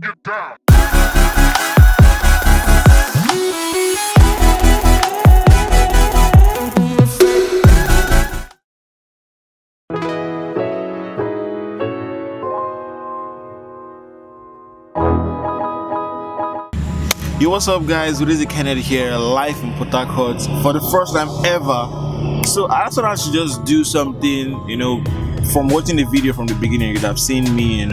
get down. Yo, what's up guys, Udeze Kennedy here, live in Port Harcourt for the first time ever. So I thought I should just do something, from watching the video from the beginning, you'd have seen me,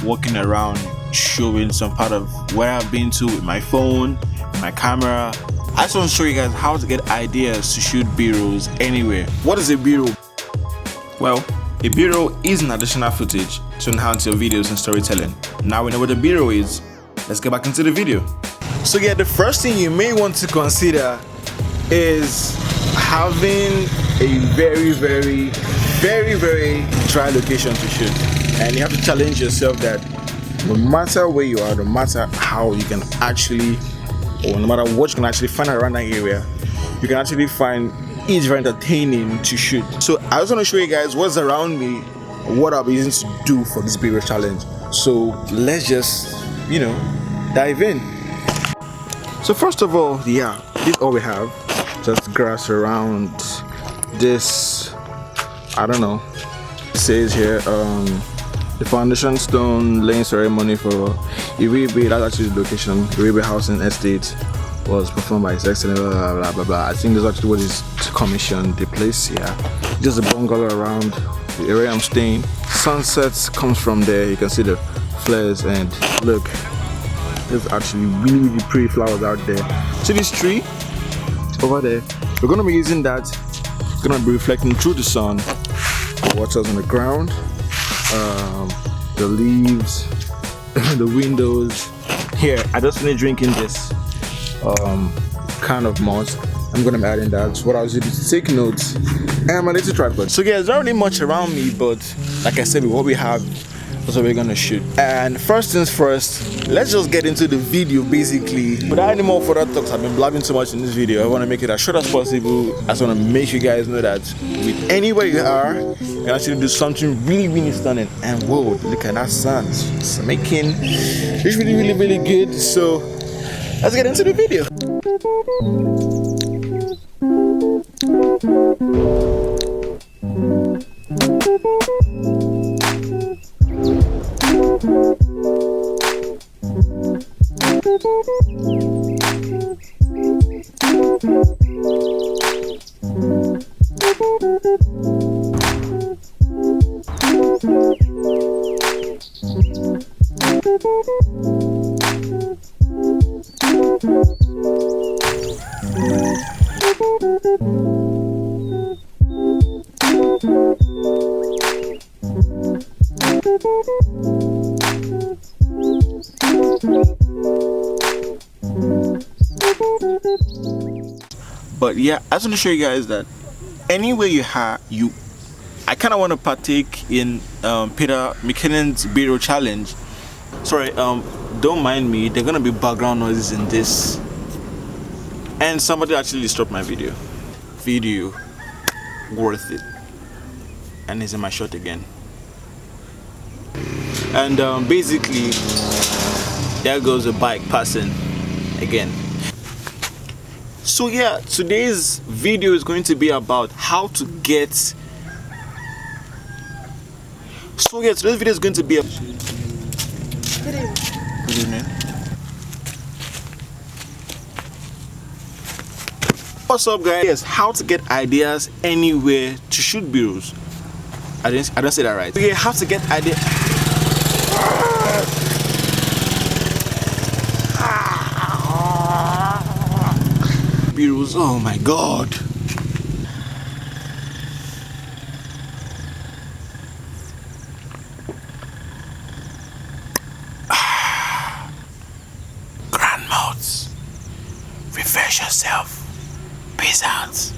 walking around showing some part of where I've been to with my phone, my camera. I just want to show you guys how to get ideas to shoot B-rolls anywhere. What is a B-roll? Well, a B-roll is an additional footage to enhance your videos and storytelling. Now we know what a B-roll is, let's get back into the video. So yeah, the first thing you may want to consider is having a very dry location to shoot, and you have to challenge yourself that no matter where you are, no matter how you can actually, or no matter what you can actually find around that area, you can actually find it very entertaining to shoot. So I just want to show you guys what's around me, what I'll be using to do for this B-roll challenge. So let's just dive in. So first of all, yeah, this is all we have. Just grass around this, I don't know, it says here the foundation stone laying ceremony for Udeze. That's actually the location. Udeze Housing Estate was performed by His Excellency, blah blah blah blah. I think that's actually what is to commission the place. Yeah, just a bungalow around the area I'm staying. Sunsets comes from there. You can see the flares, and look, there's actually really pretty flowers out there. See this tree over there? We're gonna be using that. It's gonna be reflecting through the sun. The water's on the ground, the leaves, the windows. Here, I just finished drinking this kind of moss. I'm gonna be adding that. What I was doing to take notes and my little tripod. So yeah, there's not really much around me, but like I said, with what we have, that's what we're gonna shoot. And first things first, let's just get into the video basically. Without any more further talks, I've been blabbing too much in this video. I want to make it as short as possible. I just want to make you guys know that with anywhere you are, you can actually do something really stunning. And whoa, look at that sun. It's making it's really good. So let's get into the video. But yeah, I just want to show you guys that anywhere I kind of want to partake in Peter McKinnon's B-roll challenge. Sorry, don't mind me, there are gonna be background noises in this, and somebody actually stopped my video worth it, and it's in my shot again. And basically there goes a bike passing again. So yeah, today's video is going to be about how to get. So yeah, today's video is going to be. Good evening. What's up, guys? Yes, how to get ideas anywhere to shoot B-rolls. I don't say that right. So yeah, how to get ideas. B-rolls, oh my god. Grand modes. Refresh yourself. Peace out.